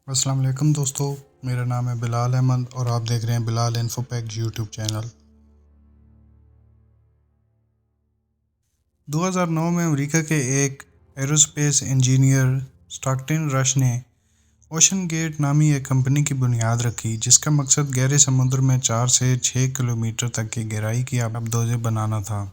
السلام علیکم دوستو، میرا نام ہے بلال احمد اور آپ دیکھ رہے ہیں بلال انفو پیک یوٹیوب چینل۔ 2009 میں امریکہ کے ایک ایروسپیس انجینئر اسٹاکٹن رش نے اوشن گیٹ نامی ایک کمپنی کی بنیاد رکھی، جس کا مقصد گہرے سمندر میں 4 سے 6 کلومیٹر تک کی گہرائی کی آبدوزیں بنانا تھا،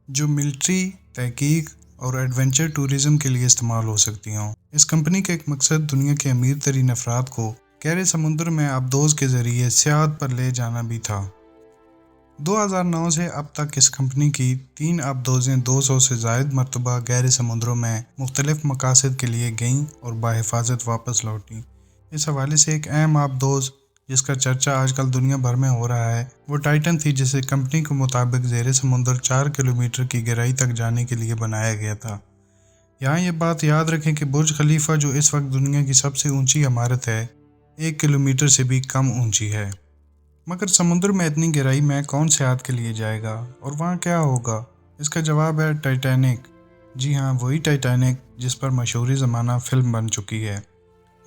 جو ملٹری، تحقیق اور ایڈونچر ٹورزم کے لیے استعمال ہو سکتی ہوں۔ اس کمپنی کا ایک مقصد دنیا کے امیر ترین افراد کو گہرے سمندر میں آبدوز کے ذریعے سیاحت پر لے جانا بھی تھا۔ 2009 سے اب تک اس کمپنی کی 3 آبدوزیں 200 سے زائد مرتبہ گہرے سمندروں میں مختلف مقاصد کے لیے گئیں اور بحفاظت واپس لوٹیں۔ اس حوالے سے ایک اہم آبدوز جس کا چرچا آج کل دنیا بھر میں ہو رہا ہے وہ ٹائٹن تھی، جسے کمپنی کے مطابق زیر سمندر 4 کلومیٹر کی گہرائی تک جانے کے لیے بنایا گیا تھا۔ یہاں یہ بات یاد رکھیں کہ برج خلیفہ جو اس وقت دنیا کی سب سے اونچی عمارت ہے 1 کلومیٹر سے بھی کم اونچی ہے۔ مگر سمندر میں اتنی گہرائی میں کون سیاحت کے لیے جائے گا اور وہاں کیا ہوگا؟ اس کا جواب ہے ٹائٹینک۔ جی ہاں، وہی ٹائٹینک جس پر مشہور زمانہ فلم بن چکی ہے۔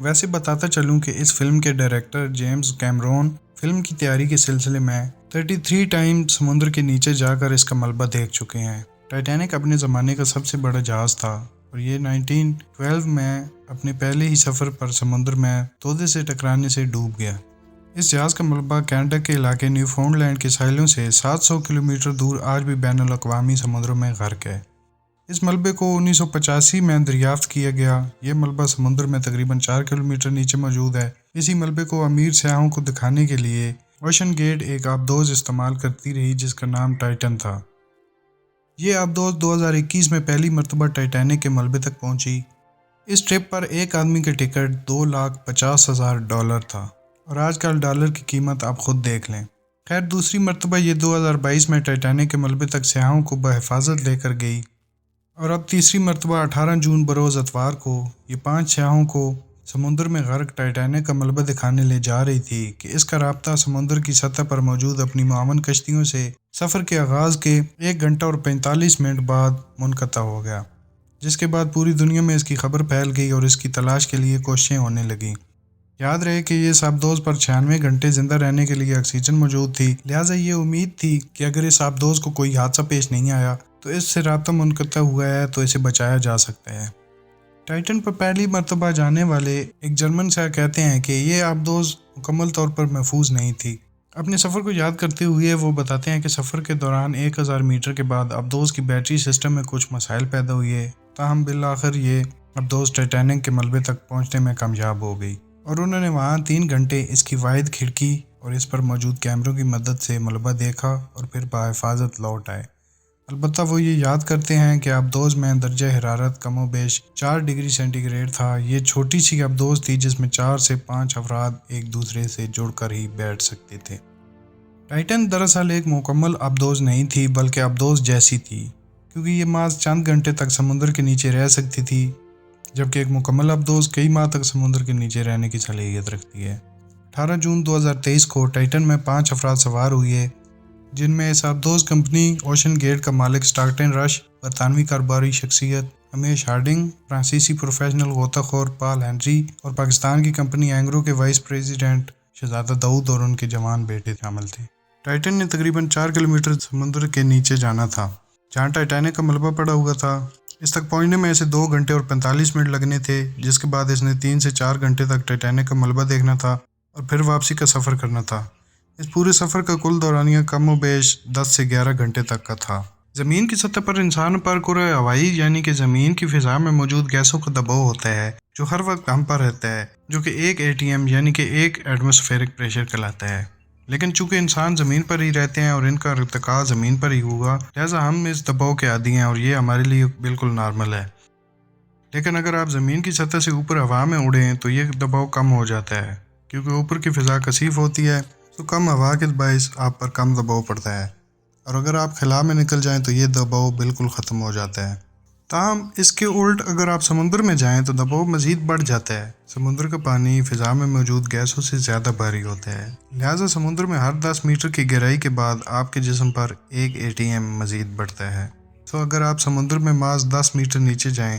ویسے بتاتا چلوں کہ اس فلم کے ڈائریکٹر جیمز کیمرون فلم کی تیاری کے سلسلے میں 33 ٹائم سمندر کے نیچے جا کر اس کا ملبہ دیکھ چکے ہیں۔ ٹائٹینک اپنے زمانے کا سب سے بڑا جہاز تھا اور یہ 1912 میں اپنے پہلے ہی سفر پر سمندر میں تودے سے ٹکرانے سے ڈوب گیا۔ اس جہاز کا ملبہ کینیڈا کے علاقے نیو فاؤنڈ لینڈ کے ساحلوں سے 700 کلومیٹر دور آج بھی بین الاقوامی سمندروں میں غرق ہے۔ اس ملبے کو 1985 میں دریافت کیا گیا۔ یہ ملبہ سمندر میں تقریباً 4 کلومیٹر نیچے موجود ہے۔ اسی ملبے کو امیر سیاحوں کو دکھانے کے لیے اوشن گیٹ ایک آبدوز استعمال کرتی رہی جس کا نام ٹائٹن تھا۔ یہ آبدوز 2021 میں پہلی مرتبہ ٹائٹینک کے ملبے تک پہنچی۔ اس ٹرپ پر ایک آدمی کا ٹکٹ $2,50,000 تھا اور آج کل ڈالر کی قیمت آپ خود دیکھ لیں۔ خیر، دوسری مرتبہ یہ 2022 میں ٹائٹینک کے ملبے تک سیاحوں کو بحفاظت لے کر گئی اور اب تیسری مرتبہ 18 جون بروز اتوار کو یہ 5 سیاحوں کو سمندر میں غرق ٹائٹینک کا ملبہ دکھانے لے جا رہی تھی کہ اس کا رابطہ سمندر کی سطح پر موجود اپنی معاون کشتیوں سے سفر کے آغاز کے 1 گھنٹہ اور 45 منٹ بعد منقطع ہو گیا، جس کے بعد پوری دنیا میں اس کی خبر پھیل گئی اور اس کی تلاش کے لیے کوششیں ہونے لگیں۔ یاد رہے کہ یہ آبدوز پر 96 گھنٹے زندہ رہنے کے لیے آکسیجن موجود تھی، لہٰذا یہ امید تھی کہ اگر اس آبدوز کو کوئی حادثہ پیش نہیں آیا تو اس سے رابطہ منقطع ہوا ہے تو اسے بچایا جا سکتا ہے۔ ٹائٹن پر پہلی مرتبہ جانے والے ایک جرمن سیاح کہتے ہیں کہ یہ آبدوز مکمل طور پر محفوظ نہیں تھی۔ اپنے سفر کو یاد کرتے ہوئے وہ بتاتے ہیں کہ سفر کے دوران 1000 میٹر کے بعد آبدوز کی بیٹری سسٹم میں کچھ مسائل پیدا ہوئے، تاہم بالآخر یہ آبدوز ٹائٹینک کے ملبے تک پہنچنے میں کامیاب ہو گئی اور انہوں نے وہاں 3 گھنٹے اس کی واحد کھڑکی اور اس پر موجود کیمروں کی مدد سے ملبہ دیکھا اور پھر بحفاظت لوٹ آئے۔ البتہ وہ یہ یاد کرتے ہیں کہ آبدوز میں درجہ حرارت کم و بیش 4 ڈگری سینٹی گریڈ تھا۔ یہ چھوٹی سی آبدوز تھی جس میں 4 سے 5 افراد ایک دوسرے سے جڑ کر ہی بیٹھ سکتے تھے۔ ٹائٹن دراصل ایک مکمل آبدوز نہیں تھی بلکہ آبدوز جیسی تھی، کیونکہ یہ محض چند گھنٹے تک سمندر کے نیچے رہ سکتی تھی، جبکہ ایک مکمل آبدوز کئی ماہ تک سمندر کے نیچے رہنے کی صلاحیت رکھتی ہے۔ 18 جون 2023 کو ٹائٹن میں 5 افراد سوار ہوئے، جن میں اس آبدوز کمپنی اوشن گیٹ کا مالک اسٹاکٹن رش، برطانوی کاروباری شخصیت ہمیش ہارڈنگ، فرانسیسی پروفیشنل غوطہ خور پال ہنری اور پاکستان کی کمپنی اینگرو کے وائس پریزیڈنٹ شہزادہ داؤد اور ان کے جوان بیٹے شامل تھے۔ ٹائٹن نے تقریباً 4 کلومیٹر سمندر کے نیچے جانا تھا، جہاں ٹائٹینک کا ملبہ پڑا ہوا تھا۔ اس تک پہنچنے میں اسے 2 گھنٹے اور 45 منٹ لگنے تھے، جس کے بعد اس نے 3 سے 4 گھنٹے تک ٹائٹینک کا ملبہ دیکھنا تھا اور پھر واپسی کا سفر کرنا تھا۔ اس پورے سفر کا کل دورانیہ کم و بیش 10 سے 11 گھنٹے تک کا تھا۔ زمین کی سطح پر انسان پر کرۂ ہوائی یعنی کہ زمین کی فضا میں موجود گیسوں کا دباؤ ہوتا ہے جو ہر وقت ہم پر رہتا ہے، جو کہ 1 ATM یعنی کہ 1 ایٹماسفیرک پریشر کہلاتا ہے۔ لیکن چونکہ انسان زمین پر ہی رہتے ہیں اور ان کا ارتقاء زمین پر ہی ہوگا، لہٰذا ہم اس دباؤ کے عادی ہیں اور یہ ہمارے لیے بالکل نارمل ہے۔ لیکن اگر آپ زمین کی سطح سے اوپر ہوا میں اڑیں تو یہ دباؤ کم ہو جاتا ہے، کیونکہ اوپر کی فضا کثیف ہوتی ہے تو کم ہوا کے باعث آپ پر کم دباؤ پڑتا ہے، اور اگر آپ خلا میں نکل جائیں تو یہ دباؤ بالکل ختم ہو جاتا ہے۔ تاہم اس کے الٹ اگر آپ سمندر میں جائیں تو دباؤ مزید بڑھ جاتا ہے۔ سمندر کا پانی فضا میں موجود گیسوں سے زیادہ بھاری ہوتا ہے، لہٰذا سمندر میں ہر 10 میٹر کی گہرائی کے بعد آپ کے جسم پر 1 ATM مزید بڑھتا ہے۔ تو اگر آپ سمندر میں محض 10 میٹر نیچے جائیں